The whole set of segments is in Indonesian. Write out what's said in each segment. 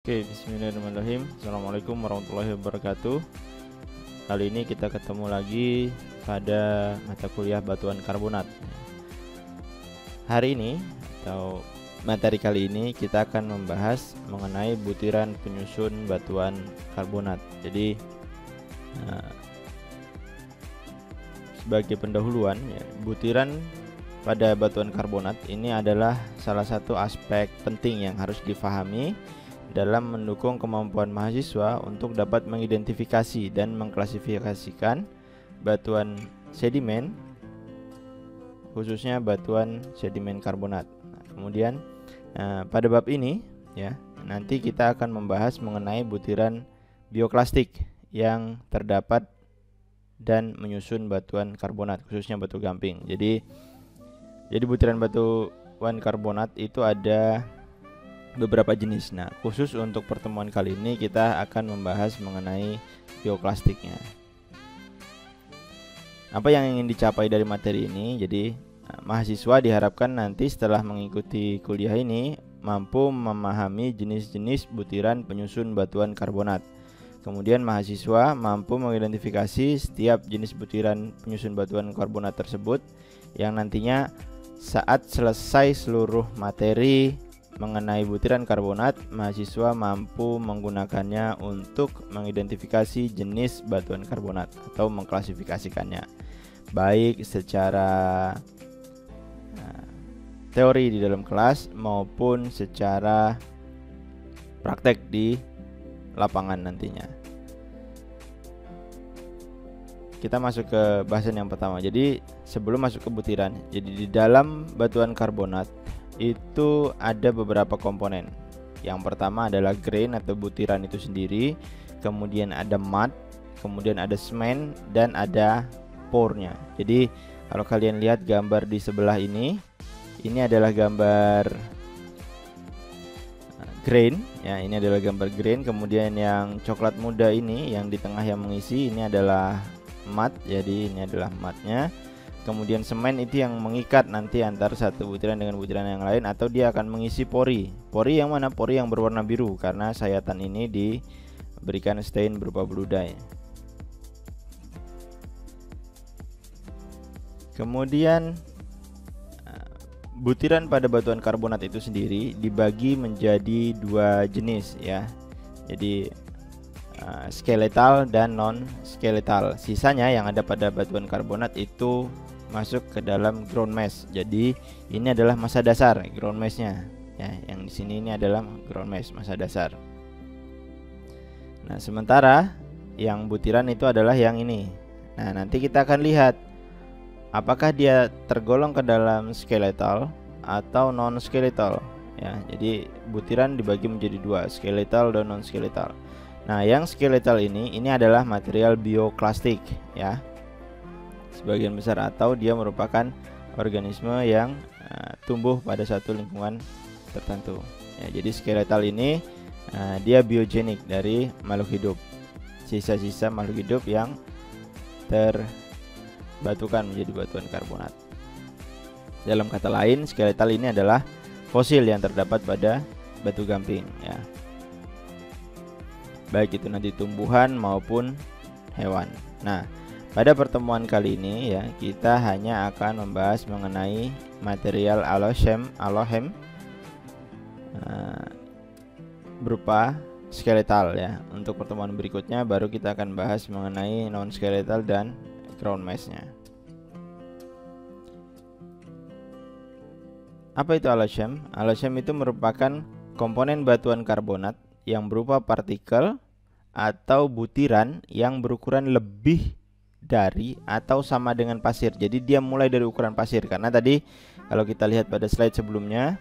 Oke, bismillahirrahmanirrahim. Assalamualaikum warahmatullahi wabarakatuh. Kali ini kita ketemu lagi pada mata kuliah batuan karbonat. Hari ini atau materi kali ini kita akan membahas mengenai butiran penyusun batuan karbonat. Jadi sebagai pendahuluan, butiran pada batuan karbonat ini adalah salah satu aspek penting yang harus difahami dalam mendukung kemampuan mahasiswa untuk dapat mengidentifikasi dan mengklasifikasikan batuan sedimen, khususnya batuan sedimen karbonat. Kemudian pada bab ini nanti kita akan membahas mengenai butiran bioklastik yang terdapat dan menyusun batuan karbonat, khususnya batu gamping. Jadi butiran batuan karbonat itu ada beberapa jenis. Nah, khusus untuk pertemuan kali ini kita akan membahas mengenai bioklastiknya. Apa yang ingin dicapai dari materi ini? Jadi mahasiswa diharapkan nanti setelah mengikuti kuliah ini mampu memahami jenis-jenis butiran penyusun batuan karbonat. Kemudian mahasiswa mampu mengidentifikasi setiap jenis butiran penyusun batuan karbonat tersebut, yang nantinya saat selesai seluruh materi mengenai butiran karbonat, mahasiswa mampu menggunakannya untuk mengidentifikasi jenis batuan karbonat atau mengklasifikasikannya, baik secara teori di dalam kelas maupun secara praktek di lapangan nantinya. Kita masuk ke bahasan yang pertama. Jadi sebelum masuk ke butiran, jadi di dalam batuan karbonat itu ada beberapa komponen. Yang pertama adalah grain atau butiran itu sendiri, kemudian ada mud, kemudian ada semen, dan ada pore-nya. Jadi kalau kalian lihat gambar di sebelah ini adalah gambar grain ya, ini adalah gambar grain. Kemudian yang coklat muda ini yang di tengah yang mengisi ini adalah mud, jadi ini adalah mudnya. Kemudian semen itu yang mengikat nanti antara satu butiran dengan butiran yang lain, atau dia akan mengisi pori. Pori yang mana? Pori yang berwarna biru, karena sayatan ini diberikan stain berupa blue dye. Kemudian butiran pada batuan karbonat itu sendiri dibagi menjadi dua jenis ya. Jadi skeletal dan non skeletal. Sisanya yang ada pada batuan karbonat itu masuk ke dalam ground mesh. Jadi ini adalah massa dasar ground meshnya ya. Yang di sini ini adalah ground mesh, massa dasar. Nah, sementara yang butiran itu adalah yang ini. Nah, nanti kita akan lihat apakah dia tergolong ke dalam skeletal atau non skeletal ya. Jadi butiran dibagi menjadi dua, skeletal dan non skeletal. Nah, yang skeletal ini adalah material bioklastik ya, sebagian besar, atau dia merupakan organisme yang tumbuh pada satu lingkungan tertentu ya. Jadi skeletal ini dia biogenik dari makhluk hidup, sisa-sisa makhluk hidup yang terbatukan menjadi batuan karbonat. Dalam kata lain, skeletal ini adalah fosil yang terdapat pada batu gamping ya, baik itu nanti tumbuhan maupun hewan. Nah, pada pertemuan kali ini ya, kita hanya akan membahas mengenai material allohem berupa skeletal ya. Untuk pertemuan berikutnya baru kita akan bahas mengenai non skeletal dan ground mesh-nya. Apa itu allohem? Allohem itu merupakan komponen batuan karbonat yang berupa partikel atau butiran yang berukuran lebih dari atau sama dengan pasir. Jadi dia mulai dari ukuran pasir, karena tadi kalau kita lihat pada slide sebelumnya,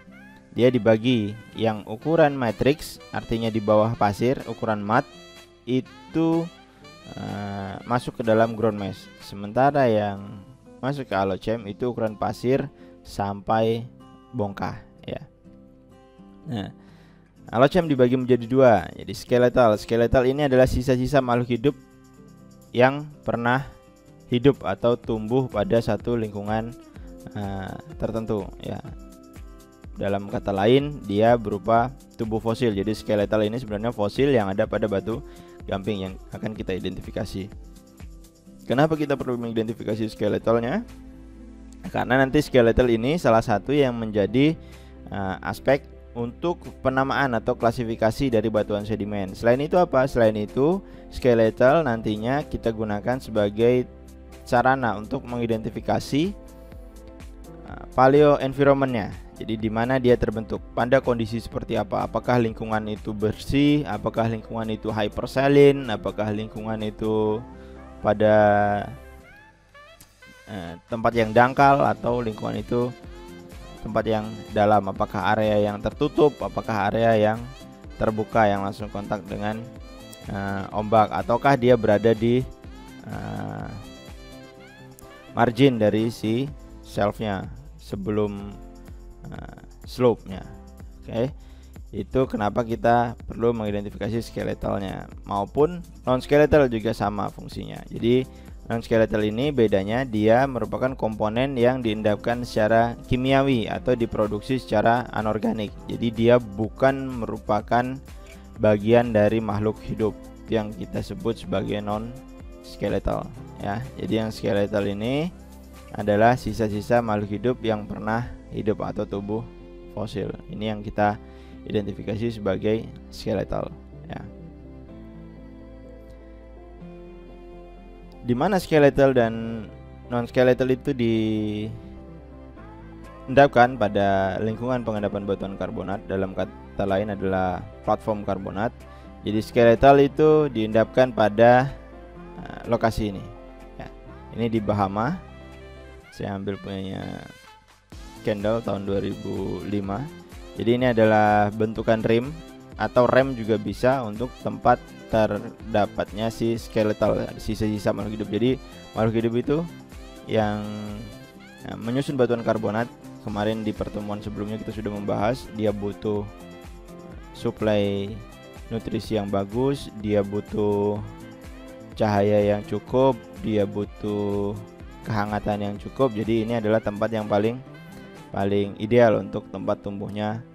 dia dibagi yang ukuran matrix, artinya di bawah pasir, ukuran mud itu masuk ke dalam ground mesh. Sementara yang masuk ke allohem itu ukuran pasir sampai bongkah ya. Nah, allohem dibagi menjadi dua. Jadi skeletal ini adalah sisa-sisa makhluk hidup yang pernah hidup atau tumbuh pada satu lingkungan tertentu ya. Dalam kata lain, dia berupa tubuh fosil. Jadi skeletal ini sebenarnya fosil yang ada pada batu gamping yang akan kita identifikasi. Kenapa kita perlu mengidentifikasi skeletalnya? Karena nanti skeletal ini salah satu yang menjadi aspek untuk penamaan atau klasifikasi dari batuan sedimen. Selain itu apa? Selain itu, skeletal nantinya kita gunakan sebagai sarana untuk mengidentifikasi paleo environment-nya. Jadi di mana dia terbentuk, pada kondisi seperti apa? Apakah lingkungan itu bersih? Apakah lingkungan itu hypersaline? Apakah lingkungan itu pada tempat yang dangkal atau lingkungan itu tempat yang dalam? Apakah area yang tertutup? Apakah area yang terbuka yang langsung kontak dengan ombak? Ataukah dia berada di margin dari si shelf-nya sebelum slope-nya? Oke. Itu kenapa kita perlu mengidentifikasi skeletalnya. Maupun non skeletal juga sama fungsinya. Jadi non skeletal ini bedanya dia merupakan komponen yang diendapkan secara kimiawi atau diproduksi secara anorganik. Jadi dia bukan merupakan bagian dari makhluk hidup yang kita sebut sebagai non skeletal ya. Jadi yang skeletal ini adalah sisa-sisa makhluk hidup yang pernah hidup atau tubuh fosil. Ini yang kita identifikasi sebagai skeletal ya. Di mana skeletal dan non skeletal itu diendapkan pada lingkungan pengendapan batuan karbonat, dalam kata lain adalah platform karbonat. Jadi skeletal itu diendapkan pada lokasi ini ya. Ini di Bahama. Saya ambil punyanya Kendall tahun 2005. Jadi ini adalah bentukan rim atau rem juga bisa untuk tempat terdapatnya si skeletal, sisa-sisa makhluk hidup. Jadi makhluk hidup itu yang menyusun batuan karbonat. Kemarin di pertemuan sebelumnya kita sudah membahas, dia butuh suplai nutrisi yang bagus, dia butuh cahaya yang cukup, dia butuh kehangatan yang cukup. Jadi ini adalah tempat yang paling ideal untuk tempat tumbuhnya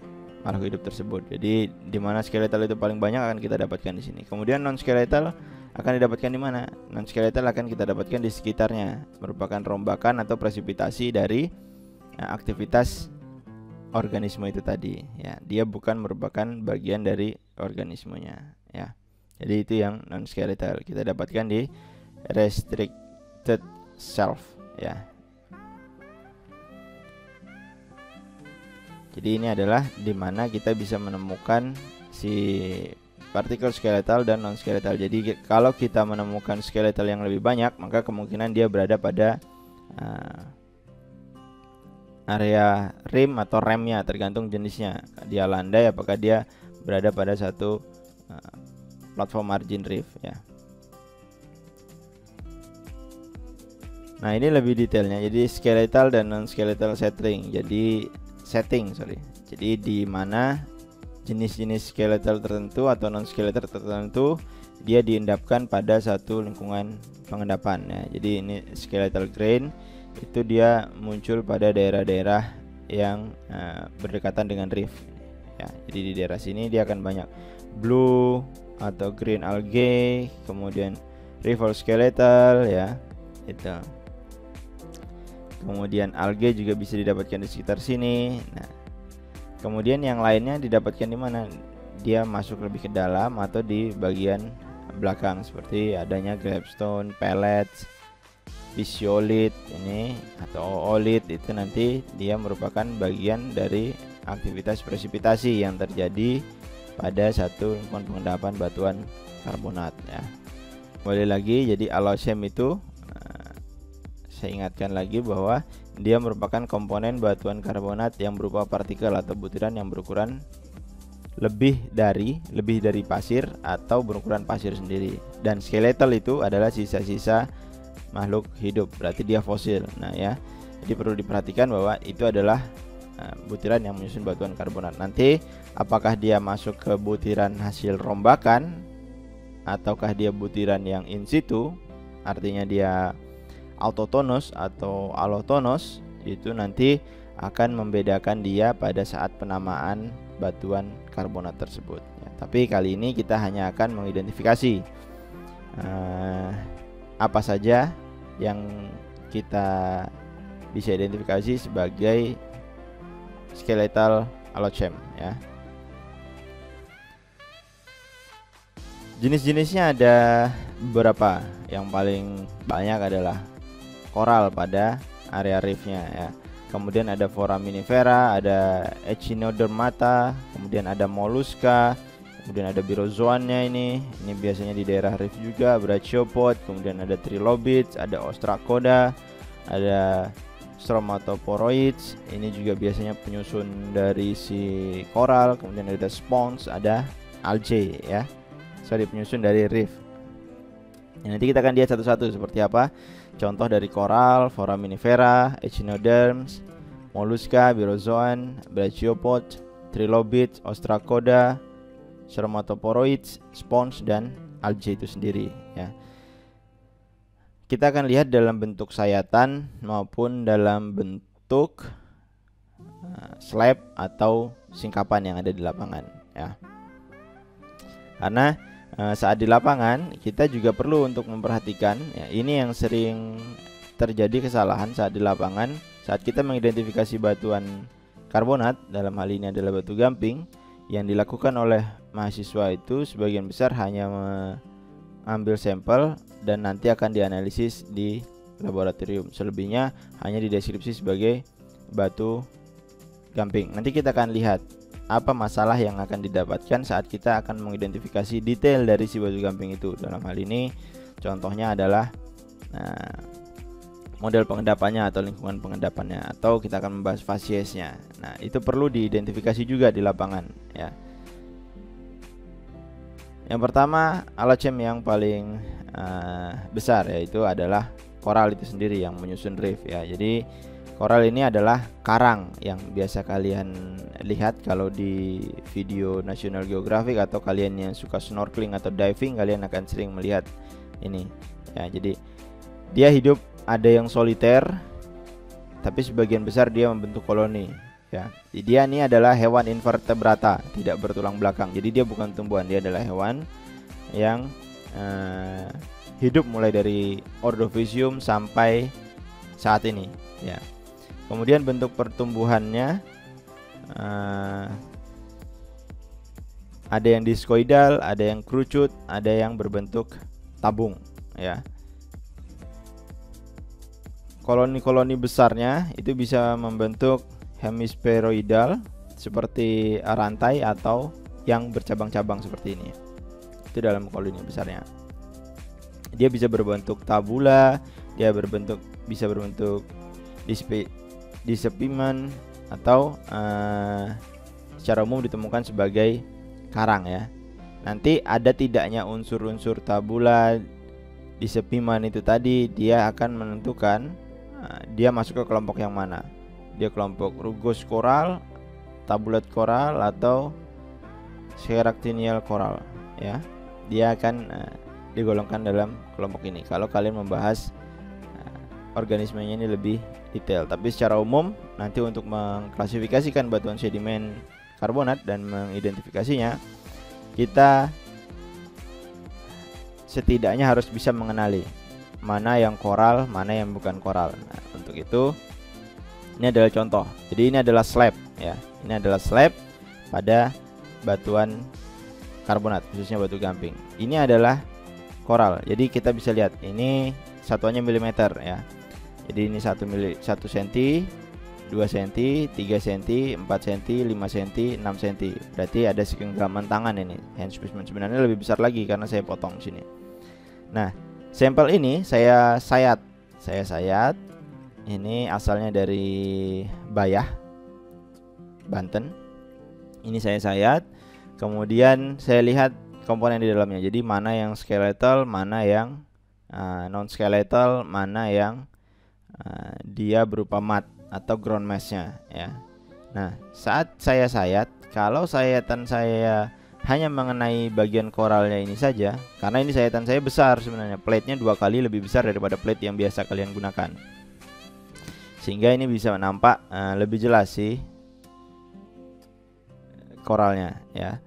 makhluk hidup tersebut. Jadi di mana skeletal itu paling banyak akan kita dapatkan di sini. Kemudian non skeletal akan didapatkan di mana? Non skeletal akan kita dapatkan di sekitarnya, merupakan rombakan atau presipitasi dari aktivitas organisme itu tadi ya. Dia bukan merupakan bagian dari organismenya ya. Jadi itu yang non skeletal kita dapatkan di restricted shelf ya. Jadi ini adalah dimana kita bisa menemukan si partikel skeletal dan non skeletal. Jadi kalau kita menemukan skeletal yang lebih banyak, maka kemungkinan dia berada pada area rim atau remnya, tergantung jenisnya. Dia landai apakah dia berada pada satu platform margin reef ya. Nah ini lebih detailnya. Jadi skeletal dan non skeletal setting. Jadi di mana jenis-jenis skeletal tertentu atau non skeletal tertentu dia diendapkan pada satu lingkungan pengendapan ya. Jadi ini skeletal grain itu dia muncul pada daerah-daerah yang berdekatan dengan reef ya. Jadi di daerah sini dia akan banyak blue atau green algae, kemudian rival skeletal ya itu. Kemudian algae juga bisa didapatkan di sekitar sini. Nah, kemudian yang lainnya didapatkan di mana? Dia masuk lebih ke dalam atau di bagian belakang, seperti adanya glebstone, pellets, physiolite ini atau oolit. Itu nanti dia merupakan bagian dari aktivitas presipitasi yang terjadi pada satu lingkungan pengendapan batuan karbonat ya. Kembali lagi, jadi allosem itu saya ingatkan lagi bahwa dia merupakan komponen batuan karbonat yang berupa partikel atau butiran yang berukuran lebih dari pasir atau berukuran pasir sendiri. Dan skeletal itu adalah sisa-sisa makhluk hidup, berarti dia fosil. Nah ya, jadi perlu diperhatikan bahwa itu adalah butiran yang menyusun batuan karbonat. Nanti apakah dia masuk ke butiran hasil rombakan ataukah dia butiran yang in situ, artinya dia autochthonous atau allochthonous, itu nanti akan membedakan dia pada saat penamaan batuan karbonat tersebut ya. Tapi kali ini kita hanya akan mengidentifikasi apa saja yang kita bisa identifikasi sebagai skeletal allothem ya. Jenis-jenisnya ada beberapa. Yang paling banyak adalah koral pada area reefnya ya. Kemudian ada foraminifera, ada echinodermata, kemudian ada mollusca, kemudian ada birozoannya ini biasanya di daerah reef juga, brachiopod, kemudian ada trilobites, ada ostracoda, ada stromatoporoids, ini juga biasanya penyusun dari si koral, kemudian ada sponge, ada algae ya. Penyusun dari reef. Nanti kita akan lihat satu-satu seperti apa contoh dari koral, foraminifera, echinoderms, mollusca, birozoan, brachiopod, trilobites, ostracoda, stromatoporoids, sponge, dan algae itu sendiri ya. Kita akan lihat dalam bentuk sayatan maupun dalam bentuk slab atau singkapan yang ada di lapangan ya. Karena saat di lapangan kita juga perlu untuk memperhatikan ya, ini yang sering terjadi kesalahan saat di lapangan saat kita mengidentifikasi batuan karbonat, dalam hal ini adalah batu gamping. Yang dilakukan oleh mahasiswa itu sebagian besar hanya mengambil sampel dan nanti akan dianalisis di laboratorium, selebihnya hanya dideskripsi sebagai batu gamping. Nanti kita akan lihat apa masalah yang akan didapatkan saat kita akan mengidentifikasi detail dari si batu gamping itu. Dalam hal ini contohnya adalah model pengendapannya atau lingkungan pengendapannya, atau kita akan membahas fasiesnya. Nah, itu perlu diidentifikasi juga di lapangan ya. Yang pertama, allothem yang paling besar yaitu adalah koral itu sendiri yang menyusun reef ya. Jadi koral ini adalah karang yang biasa kalian lihat kalau di video National Geographic, atau kalian yang suka snorkeling atau diving, kalian akan sering melihat ini ya. Jadi dia hidup, ada yang soliter, tapi sebagian besar dia membentuk koloni ya. Dia ini adalah hewan invertebrata, tidak bertulang belakang. Jadi dia bukan tumbuhan, dia adalah hewan yang hidup mulai dari Ordovicium sampai saat ini ya. Kemudian bentuk pertumbuhannya ada yang diskoidal, ada yang kerucut, ada yang berbentuk tabung ya. Koloni-koloni besarnya itu bisa membentuk hemisferoidal seperti rantai, atau yang bercabang-cabang seperti ini. Itu dalam koloni besarnya. Dia bisa berbentuk tabula, dia bisa berbentuk disepiman, atau secara umum ditemukan sebagai karang ya. Nanti ada tidaknya unsur-unsur tabula, disepiman itu tadi, dia akan menentukan dia masuk ke kelompok yang mana. Dia kelompok rugose coral, tabulate coral, atau seractinial coral ya. Dia akan digolongkan dalam kelompok ini kalau kalian membahas organismenya ini lebih detail. Tapi secara umum nanti untuk mengklasifikasikan batuan sedimen karbonat dan mengidentifikasinya, kita setidaknya harus bisa mengenali mana yang koral, mana yang bukan koral. Nah, untuk itu ini adalah contoh. Jadi ini adalah slab ya. Ini adalah slab pada batuan karbonat, khususnya batu gamping. Ini adalah koral. Jadi kita bisa lihat ini satuannya milimeter ya. Jadi ini 1 cm, 2 cm, 3 cm, 4 cm, 5 cm, 6 cm. Berarti ada segenggaman tangan ini. Hand specimen sebenarnya lebih besar lagi karena saya potong sini. Nah, sampel ini saya sayat. Ini asalnya dari Bayah, Banten. Ini saya sayat. Kemudian saya lihat komponen di dalamnya. Jadi mana yang skeletal, mana yang non skeletal, mana yang dia berupa mat atau ground mass-nya ya. Nah, saat saya sayat, kalau sayatan saya hanya mengenai bagian koralnya ini saja, karena ini sayatan saya besar sebenarnya, plate-nya 2 kali lebih besar daripada plate yang biasa kalian gunakan. sehingga ini bisa nampak lebih jelas sih koralnya ya.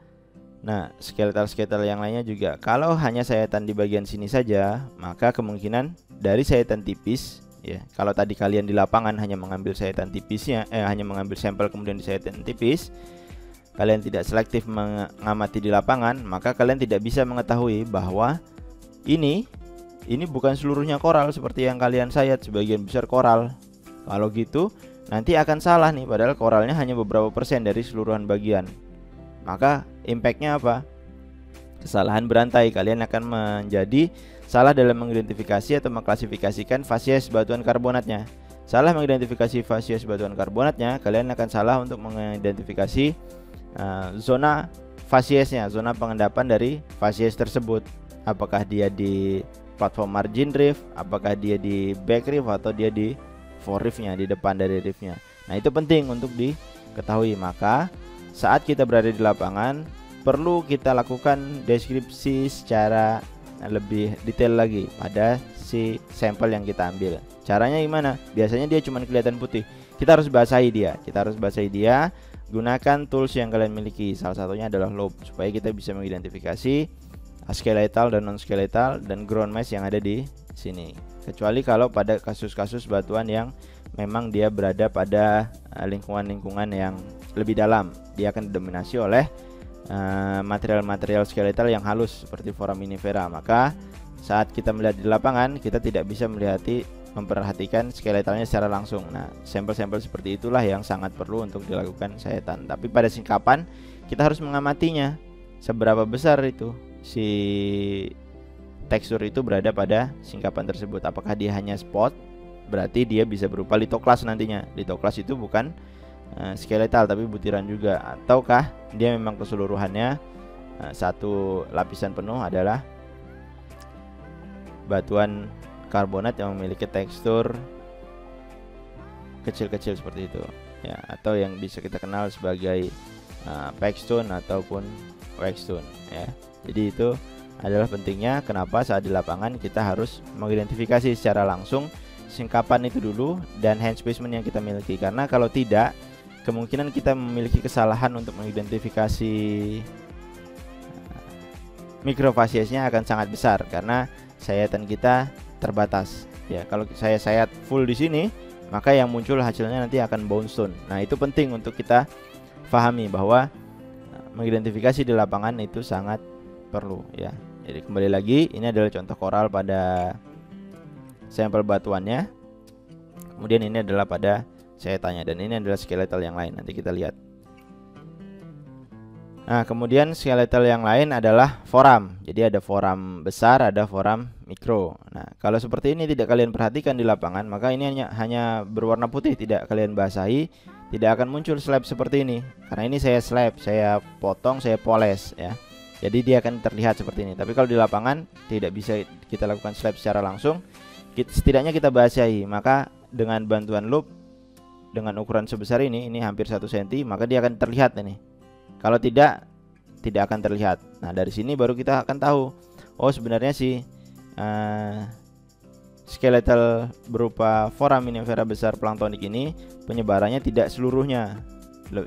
Nah, skeletal yang lainnya juga, kalau hanya sayatan di bagian sini saja, maka kemungkinan dari sayatan tipis ya. Kalau tadi kalian di lapangan hanya mengambil sayatan tipisnya, hanya mengambil sampel kemudian di sayatan tipis, kalian tidak selektif mengamati di lapangan, maka kalian tidak bisa mengetahui bahwa ini bukan seluruhnya koral seperti yang kalian sayat sebagian besar koral. Kalau gitu nanti akan salah nih, padahal koralnya hanya beberapa persen dari seluruhan bagian. Maka impactnya apa? Kesalahan berantai. Kalian akan menjadi salah dalam mengidentifikasi atau mengklasifikasikan fasies batuan karbonatnya. Salah mengidentifikasi fasies batuan karbonatnya, kalian akan salah untuk mengidentifikasi zona fasiesnya, zona pengendapan dari fasies tersebut. Apakah dia di platform margin reef, apakah dia di back reef, atau dia di forereefnya, di depan dari reefnya. Nah, itu penting untuk diketahui. Maka saat kita berada di lapangan, perlu kita lakukan deskripsi secara lebih detail lagi pada si sampel yang kita ambil. Caranya gimana? Biasanya dia cuma kelihatan putih. Kita harus basahi dia. Gunakan tools yang kalian miliki. Salah satunya adalah loupe, supaya kita bisa mengidentifikasi skeletal dan non skeletal dan ground mesh yang ada di sini. Kecuali kalau pada kasus-kasus batuan yang memang dia berada pada lingkungan-lingkungan yang lebih dalam, dia akan didominasi oleh material-material skeletal yang halus seperti foraminifera. Maka saat kita melihat di lapangan, kita tidak bisa memperhatikan skeletalnya secara langsung. Nah, sampel-sampel seperti itulah yang sangat perlu untuk dilakukan sayatan. Tapi pada singkapan kita harus mengamatinya, seberapa besar itu si tekstur itu berada pada singkapan tersebut. Apakah dia hanya spot, berarti dia bisa berupa litoklas nantinya. Litoklas itu bukan skeletal tapi butiran juga. Ataukah dia memang keseluruhannya satu lapisan penuh adalah batuan karbonat yang memiliki tekstur kecil-kecil seperti itu ya, atau yang bisa kita kenal sebagai pegstone ataupun waxstone ya. Jadi itu adalah pentingnya kenapa saat di lapangan kita harus mengidentifikasi secara langsung singkapan itu dulu dan hand specimen yang kita miliki, karena kalau tidak, kemungkinan kita memiliki kesalahan untuk mengidentifikasi mikrofasiesnya akan sangat besar karena sayatan kita terbatas ya. Kalau saya sayat full di sini, maka yang muncul hasilnya nanti akan bone stone. Nah, itu penting untuk kita pahami bahwa mengidentifikasi di lapangan itu sangat perlu ya. Jadi kembali lagi, ini adalah contoh koral pada sampel batuannya. Kemudian ini adalah pada sayatannya, dan ini adalah skeletal yang lain. Nanti kita lihat. Nah, kemudian skeletal yang lain adalah foram. Jadi ada foram besar, ada foram mikro. Nah, kalau seperti ini tidak kalian perhatikan di lapangan, maka ini hanya berwarna putih, tidak kalian basahi, tidak akan muncul slab seperti ini. Karena ini saya slab, saya potong, saya poles ya. Jadi dia akan terlihat seperti ini. Tapi kalau di lapangan tidak bisa kita lakukan slab secara langsung. Setidaknya kita basahi. Maka dengan bantuan loupe dengan ukuran sebesar ini hampir 1 cm, maka dia akan terlihat ini. Kalau tidak akan terlihat. Nah, dari sini baru kita akan tahu, oh sebenarnya si skeletal berupa foraminifera besar planktonik ini penyebarannya tidak seluruhnya.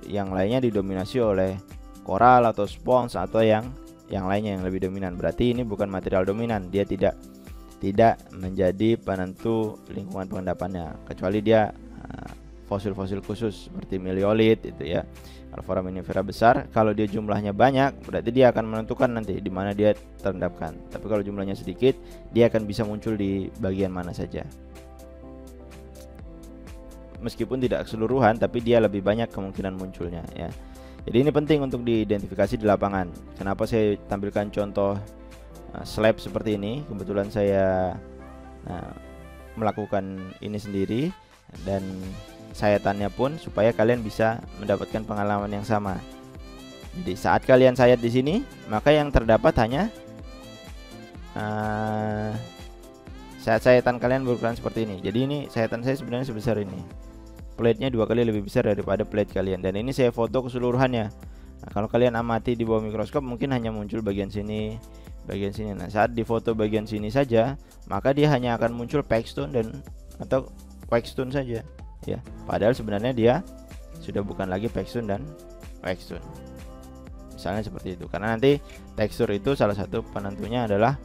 Yang lainnya didominasi oleh koral atau spons atau yang lainnya yang lebih dominan. Berarti ini bukan material dominan, dia tidak menjadi penentu lingkungan pengendapannya, kecuali dia fosil-fosil khusus seperti meliolit itu ya. Kalau foraminifera besar, kalau dia jumlahnya banyak, berarti dia akan menentukan nanti di mana dia terendapkan. Tapi kalau jumlahnya sedikit, dia akan bisa muncul di bagian mana saja. Meskipun tidak keseluruhan, tapi dia lebih banyak kemungkinan munculnya ya. Jadi ini penting untuk diidentifikasi di lapangan. Kenapa saya tampilkan contoh slab seperti ini? Kebetulan saya melakukan ini sendiri, dan sayatannya pun supaya kalian bisa mendapatkan pengalaman yang sama. Jadi saat kalian sayat di sini, maka yang terdapat hanya sayatan kalian berukuran seperti ini. Jadi ini sayatan saya sebenarnya sebesar ini. Plate-nya 2 kali lebih besar daripada plate kalian, dan ini saya foto keseluruhannya. Nah, kalau kalian amati di bawah mikroskop mungkin hanya muncul bagian sini. Nah, saat difoto bagian sini saja, maka dia hanya akan muncul pegstone atau waxstone saja. ya. Padahal sebenarnya dia sudah bukan lagi Peksun dan Weksun. Misalnya seperti itu. Karena nanti tekstur itu salah satu penentunya adalah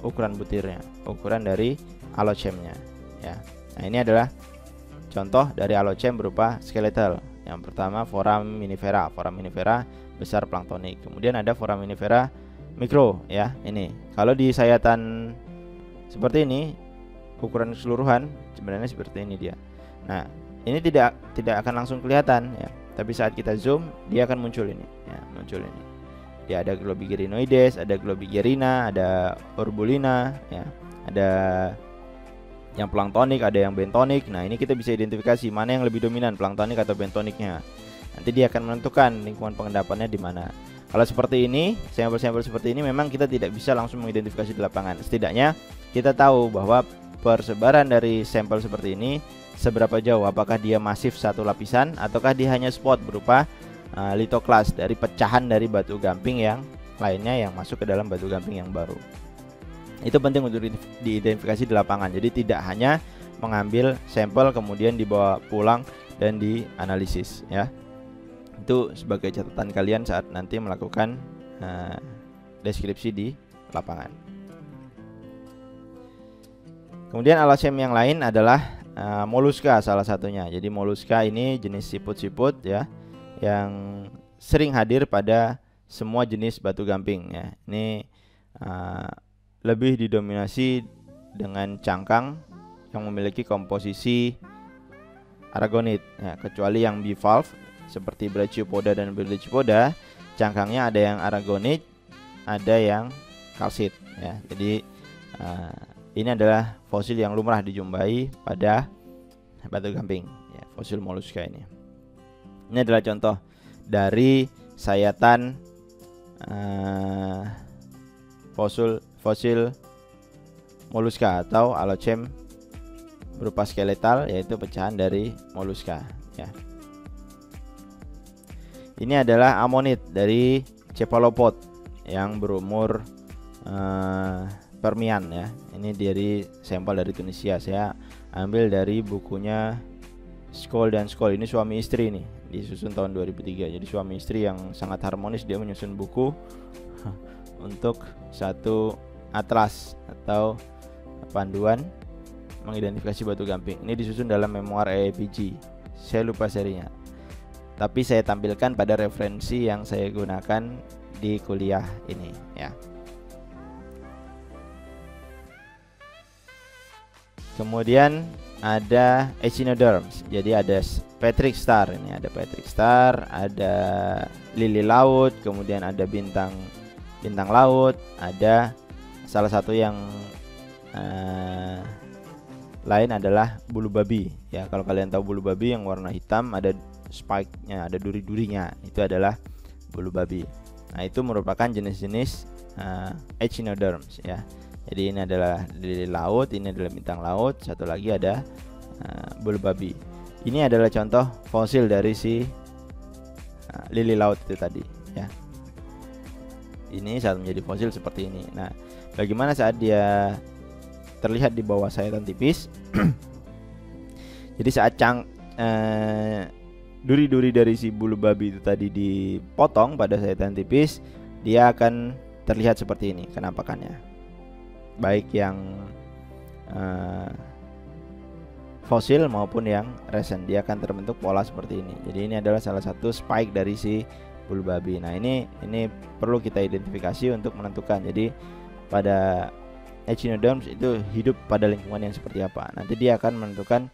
ukuran butirnya, ukuran dari alocemnya, ya. Nah, ini adalah contoh dari alocem berupa skeletal. Yang pertama foraminifera. Foraminifera besar planktonik. Kemudian ada foraminifera mikro, ya. Ini kalau di sayatan seperti ini, ukuran keseluruhan sebenarnya seperti ini dia. Nah, ini tidak akan langsung kelihatan, ya. Tapi saat kita zoom, dia akan muncul ini, ya, muncul ini. Dia ada Globigerinoides, ada Globigerina, ada Urbulina, ya. Ada yang planktonik, ada yang bentonik. Nah, ini kita bisa identifikasi mana yang lebih dominan, planktonik atau bentoniknya. Nanti dia akan menentukan lingkungan pengendapannya di mana. Kalau seperti ini, sampel-sampel seperti ini memang kita tidak bisa langsung mengidentifikasi di lapangan. Setidaknya kita tahu bahwa persebaran dari sampel seperti ini seberapa jauh, apakah dia masif satu lapisan ataukah dia hanya spot berupa litoklas dari pecahan dari batu gamping yang lainnya yang masuk ke dalam batu gamping yang baru. Itu penting untuk diidentifikasi di lapangan. Jadi tidak hanya mengambil sampel kemudian dibawa pulang dan dianalisis, ya. Itu sebagai catatan kalian saat nanti melakukan deskripsi di lapangan. Kemudian alocem yang lain adalah moluska salah satunya. Jadi moluska ini jenis siput-siput, ya, yang sering hadir pada semua jenis batu gamping, ya. Ini lebih didominasi dengan cangkang yang memiliki komposisi aragonit, ya, kecuali yang bivalve seperti Brachiopoda dan Brachiopoda, cangkangnya ada yang aragonit, ada yang kalsit, ya. Jadi ini adalah fosil yang lumrah dijumpai pada batu gamping, ya, fosil moluska ini. Ini adalah contoh dari sayatan fosil moluska atau alocem berupa skeletal, yaitu pecahan dari moluska, ya. Ini adalah amonit dari cephalopod yang berumur Permian, ya. Ini dari sampel dari Tunisia. Saya ambil dari bukunya Scholl dan Scholl. Ini suami istri nih, disusun tahun 2003. Jadi suami istri yang sangat harmonis, dia menyusun buku untuk satu atlas atau panduan mengidentifikasi batu gamping. Ini disusun dalam memoir EAPG. Saya lupa serinya, tapi saya tampilkan pada referensi yang saya gunakan di kuliah ini, ya. Kemudian ada echinoderms. Jadi ada Patrick Star, ini ada Patrick Star, ada lili laut, kemudian ada bintang laut, ada salah satu yang lain adalah bulu babi, ya. Kalau kalian tahu bulu babi yang warna hitam, ada spike-nya, ada duri-durinya, itu adalah bulu babi. Nah, itu merupakan jenis-jenis echinoderms, ya. Jadi ini adalah lili laut, ini adalah bintang laut, satu lagi ada bulu babi. Ini adalah contoh fosil dari si lili laut itu tadi, ya. Ini saat menjadi fosil seperti ini. Nah, bagaimana saat dia terlihat di bawah sayatan tipis? Jadi saat duri-duri dari si bulu babi itu tadi dipotong pada sayatan tipis, dia akan terlihat seperti ini kenampakannya. Baik yang fosil maupun yang recent, dia akan terbentuk pola seperti ini. Jadi ini adalah salah satu spike dari si bulu babi. Nah, ini perlu kita identifikasi untuk menentukan. Jadi pada echinoderms itu hidup pada lingkungan yang seperti apa. Nanti dia akan menentukan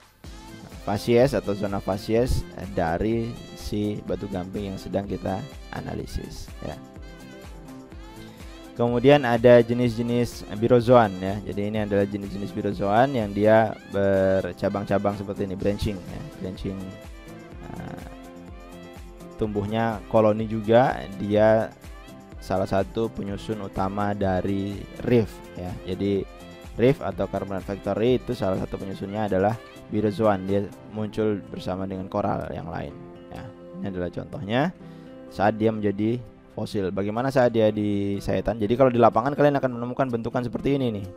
fasies atau zona fasies dari si batu gamping yang sedang kita analisis, ya. Kemudian ada jenis-jenis birozoan, ya. Jadi ini adalah jenis-jenis birozoan yang dia bercabang-cabang seperti ini, branching, ya. Branching, tumbuhnya koloni juga. Dia salah satu penyusun utama dari reef, ya. Jadi reef atau Carbonate Factory itu salah satu penyusunnya adalah birozoan. Dia muncul bersama dengan koral yang lain, ya. Ini adalah contohnya saat dia menjadi fosil. Bagaimana saat dia di sayatan? Jadi kalau di lapangan kalian akan menemukan bentukan seperti ini nih.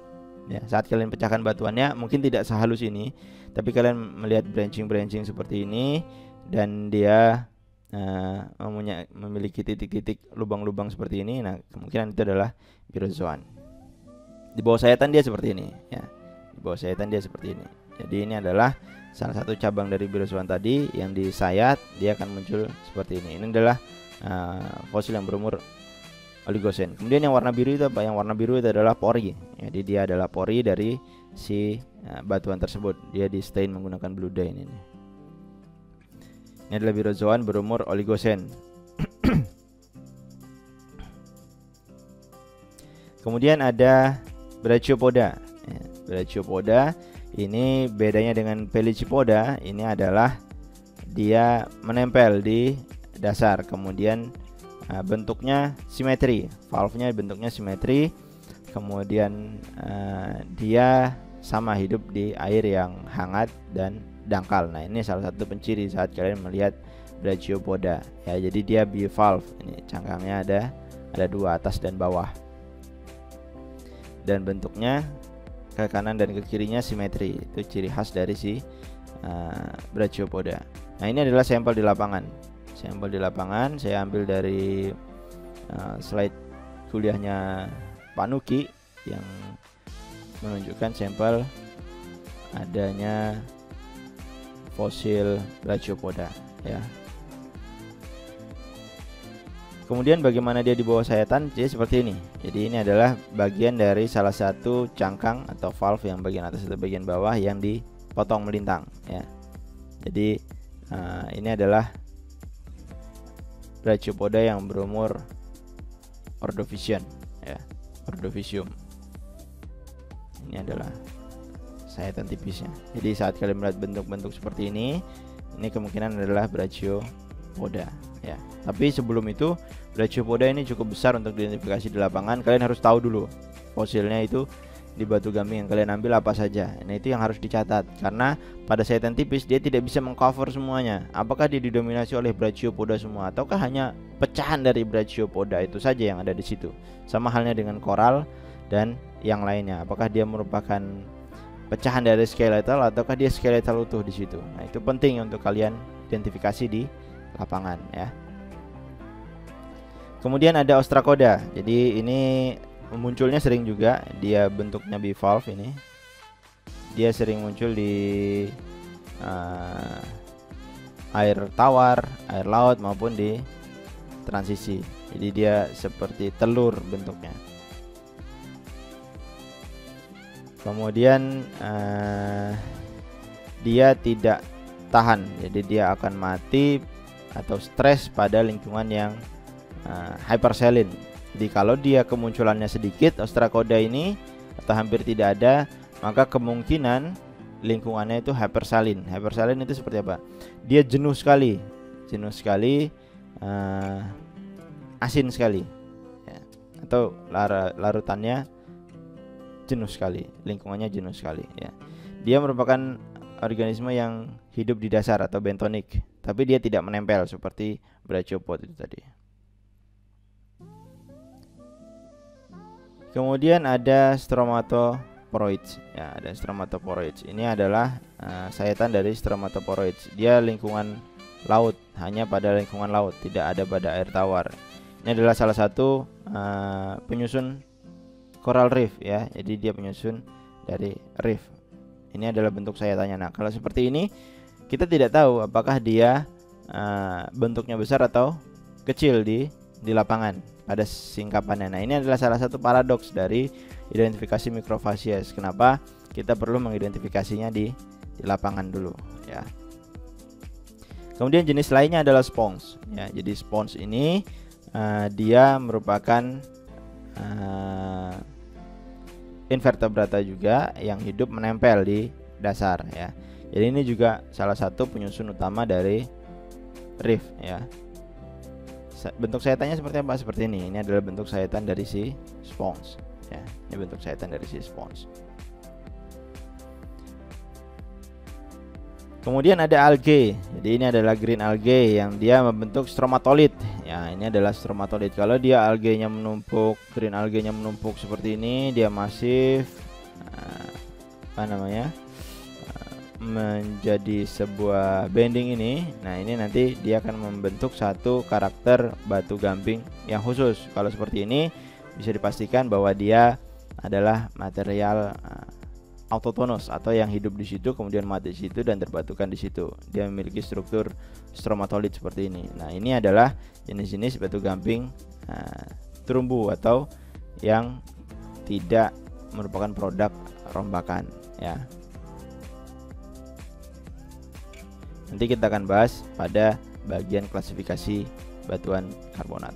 Ya, saat kalian pecahkan batuannya mungkin tidak sehalus ini, tapi kalian melihat branching seperti ini, dan dia memiliki titik-titik lubang-lubang seperti ini. Nah, kemungkinan itu adalah birozoan. Di bawah sayatan dia seperti ini, ya. Di bawah sayatan dia seperti ini. Jadi ini adalah salah satu cabang dari birozoan tadi yang disayat, dia akan muncul seperti ini. Ini adalah fosil yang berumur Oligosen. Kemudian yang warna biru itu apa? Yang warna biru itu adalah pori. Jadi dia adalah pori dari si batuan tersebut. Dia di stain menggunakan blue dye ini. Ini adalah birozoan berumur Oligosen. Kemudian ada Brachiopoda. Brachiopoda ini bedanya dengan Pelycipoda. Ini adalah dia menempel di dasar, kemudian bentuknya simetri, valve-nya bentuknya simetri, kemudian dia sama hidup di air yang hangat dan dangkal. Nah, ini salah satu penciri saat kalian melihat Brachiopoda, ya. Jadi dia bivalve. Ini cangkangnya ada dua, atas dan bawah, dan bentuknya ke kanan dan ke kirinya simetri. Itu ciri khas dari si Brachiopoda. Nah, ini adalah sampel di lapangan. Sampel di lapangan saya ambil dari slide kuliahnya Pak Nuki yang menunjukkan sampel adanya fosil Brachiopoda, ya. Kemudian bagaimana dia di bawah sayatan? Jadi seperti ini. Jadi ini adalah bagian dari salah satu cangkang atau valve yang bagian atas atau bagian bawah yang dipotong melintang, ya. Jadi ini adalah Brachiopoda yang berumur Ordovician, ya, Ordovicium. Ini adalah sayatan tipisnya. Jadi saat kalian melihat bentuk-bentuk seperti ini kemungkinan adalah Brachiopoda, ya. Tapi sebelum itu, Brachiopoda ini cukup besar untuk diidentifikasi di lapangan. Kalian harus tahu dulu fosilnya itu di batu gamping yang kalian ambil apa saja. Nah, itu yang harus dicatat, karena pada sayatan tipis dia tidak bisa mengcover semuanya. Apakah dia didominasi oleh Brachiopoda semua, ataukah hanya pecahan dari Brachiopoda itu saja yang ada di situ. Sama halnya dengan koral dan yang lainnya. Apakah dia merupakan pecahan dari skeletal ataukah dia skeletal utuh di situ. Nah, itu penting untuk kalian identifikasi di lapangan, ya. Kemudian ada Ostracoda. Jadi ini munculnya sering juga, dia bentuknya bivalve ini. Dia sering muncul di air tawar, air laut maupun di transisi. Jadi dia seperti telur bentuknya. Kemudian dia tidak tahan, jadi dia akan mati atau stres pada lingkungan yang hypersaline. Jadi kalau dia kemunculannya sedikit, Ostracoda ini, atau hampir tidak ada, maka kemungkinan lingkungannya itu hypersaline. Hypersaline itu seperti apa? Dia jenuh sekali, asin sekali, ya. Atau larutannya jenuh sekali, lingkungannya jenuh sekali, ya. Dia merupakan organisme yang hidup di dasar atau bentonik, tapi dia tidak menempel seperti Brachiopod itu tadi. Kemudian ada Stromatoporoids, ya, ada Stromatoporoids. Ini adalah sayatan dari Stromatoporoids. Dia lingkungan laut, hanya pada lingkungan laut, tidak ada pada air tawar. Ini adalah salah satu penyusun coral reef, ya. Jadi dia penyusun dari reef. Ini adalah bentuk sayatannya. Nah, kalau seperti ini kita tidak tahu apakah dia bentuknya besar atau kecil di lapangan pada singkapannya. Nah, ini adalah salah satu paradoks dari identifikasi Microfacies. Kenapa kita perlu mengidentifikasinya di lapangan dulu, ya. Kemudian jenis lainnya adalah spons, ya. Jadi spons ini dia merupakan invertebrata juga yang hidup menempel di dasar, ya. Jadi ini juga salah satu penyusun utama dari reef, ya. Bentuk sayatannya seperti apa? Seperti ini. Ini adalah bentuk sayatan dari si spons, ya. Ini bentuk sayatan dari si spons. Kemudian ada algae. Jadi ini adalah green algae yang dia membentuk stromatolith. Ya, ini adalah stromatolith. Kalau dia algae-nya menumpuk, green algae-nya menumpuk seperti ini, dia masif, apa namanya menjadi sebuah bending ini. Nah, ini nanti dia akan membentuk satu karakter batu gamping yang khusus. Kalau seperti ini bisa dipastikan bahwa dia adalah material autochthonous atau yang hidup di situ kemudian mati di situ dan terbatukan di situ. Dia memiliki struktur stromatolith seperti ini. Nah, ini adalah jenis-jenis batu gamping terumbu atau yang tidak merupakan produk rombakan ya. Nanti kita akan bahas pada bagian klasifikasi batuan karbonat.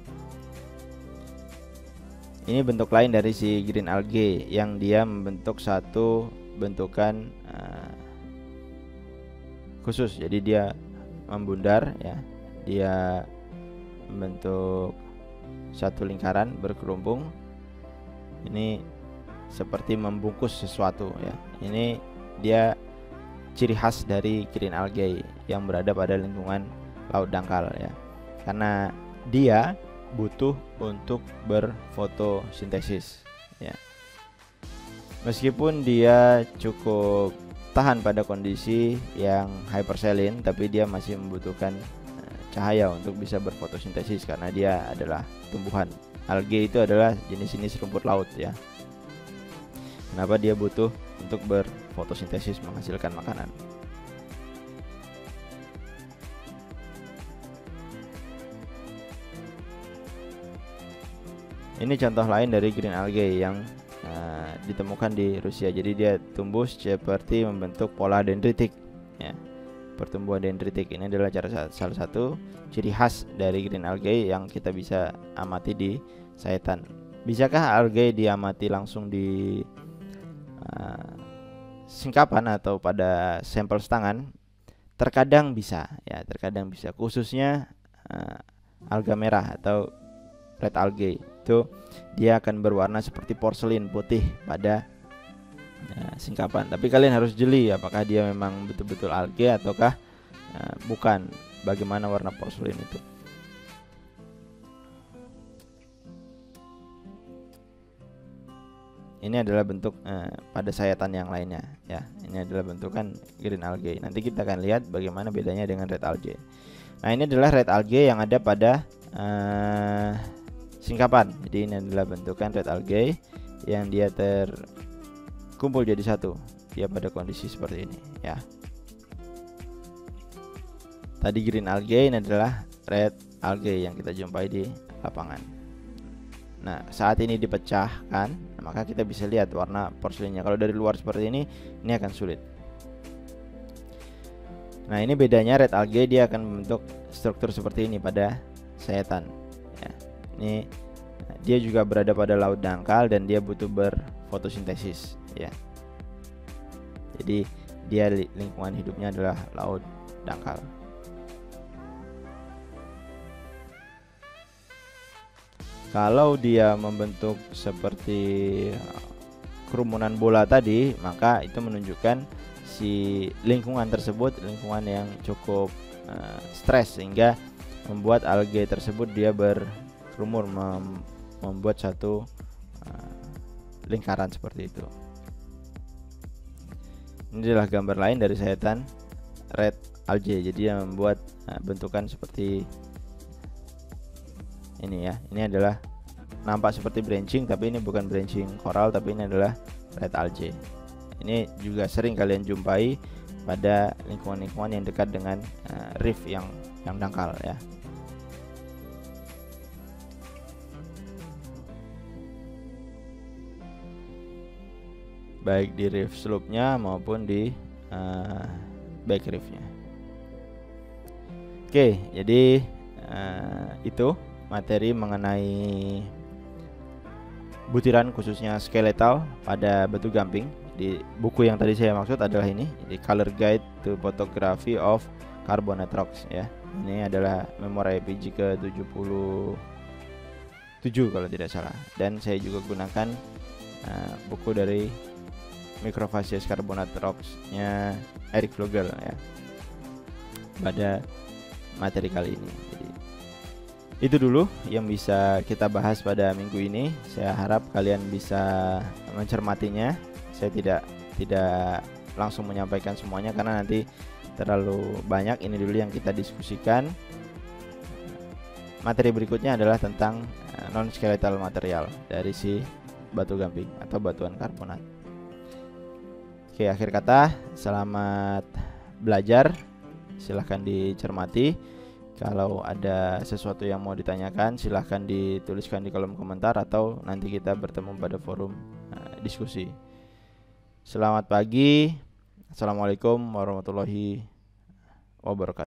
Ini bentuk lain dari si green algae yang dia membentuk satu bentukan khusus. Jadi dia membundar ya. Dia membentuk satu lingkaran berkerumpung. Ini seperti membungkus sesuatu ya. Ini dia ciri khas dari green algae yang berada pada lingkungan laut dangkal ya. Karena dia butuh untuk berfotosintesis ya. Meskipun dia cukup tahan pada kondisi yang hypersaline, tapi dia masih membutuhkan cahaya untuk bisa berfotosintesis karena dia adalah tumbuhan. Algae itu adalah jenis-jenis rumput laut ya. Kenapa dia butuh untuk berfotosintesis menghasilkan makanan? Ini contoh lain dari green algae yang ditemukan di Rusia. Jadi dia tumbuh seperti membentuk pola dendritik ya. Pertumbuhan dendritik ini adalah salah satu ciri khas dari green algae yang kita bisa amati di sayetan. Bisakah algae diamati langsung di singkapan atau pada sampel tangan? Terkadang bisa ya, terkadang bisa. Khususnya alga merah atau red algae. Itu dia akan berwarna seperti porselin putih pada singkapan. Tapi kalian harus jeli apakah dia memang betul-betul algae ataukah bukan. Bagaimana warna porselin itu? Ini adalah bentuk pada sayatan yang lainnya ya. Ini adalah bentukan green algae. Nanti kita akan lihat bagaimana bedanya dengan red algae. Nah, ini adalah red algae yang ada pada singkapan. Jadi ini adalah bentukan red algae yang dia terkumpul jadi satu. Dia pada kondisi seperti ini ya. Tadi green algae, ini adalah red algae yang kita jumpai di lapangan. Nah, saat ini dipecahkan, maka kita bisa lihat warna porselinnya. Kalau dari luar seperti ini akan sulit. Nah, ini bedanya red algae, dia akan membentuk struktur seperti ini pada sayatan ya. Ini dia juga berada pada laut dangkal dan dia butuh berfotosintesis ya. Jadi dia lingkungan hidupnya adalah laut dangkal. Kalau dia membentuk seperti kerumunan bola tadi, maka itu menunjukkan si lingkungan tersebut lingkungan yang cukup stres sehingga membuat algae tersebut dia berkerumun membuat satu lingkaran seperti itu. Ini adalah gambar lain dari sayatan red algae. Jadi yang membuat bentukan seperti ini ya. Ini adalah nampak seperti branching, tapi ini bukan branching koral, tapi ini adalah red algae. Ini juga sering kalian jumpai pada lingkungan-lingkungan yang dekat dengan reef yang dangkal ya. Baik di reef slope-nya maupun di back reef-nya. Oke, jadi itu materi mengenai butiran khususnya skeletal pada batu gamping. Di buku yang tadi saya maksud adalah ini, di Color Guide to Photography of Carbonate Rocks ya. Ini adalah memori IPG ke-77 kalau tidak salah. Dan saya juga gunakan buku dari Microfacies Carbonate Rocks-nya Eric Vogel ya pada materi kali ini. Jadi itu dulu yang bisa kita bahas pada minggu ini. Saya harap kalian bisa mencermatinya Saya tidak langsung menyampaikan semuanya karena nanti terlalu banyak. Ini dulu yang kita diskusikan. Materi berikutnya adalah tentang non skeletal material dari si batu gamping atau batuan karbonat. Oke, akhir kata, selamat belajar. Silahkan dicermati. Kalau ada sesuatu yang mau ditanyakan, silahkan dituliskan di kolom komentar atau nanti kita bertemu pada forum diskusi. Selamat pagi. Assalamualaikum warahmatullahi wabarakatuh.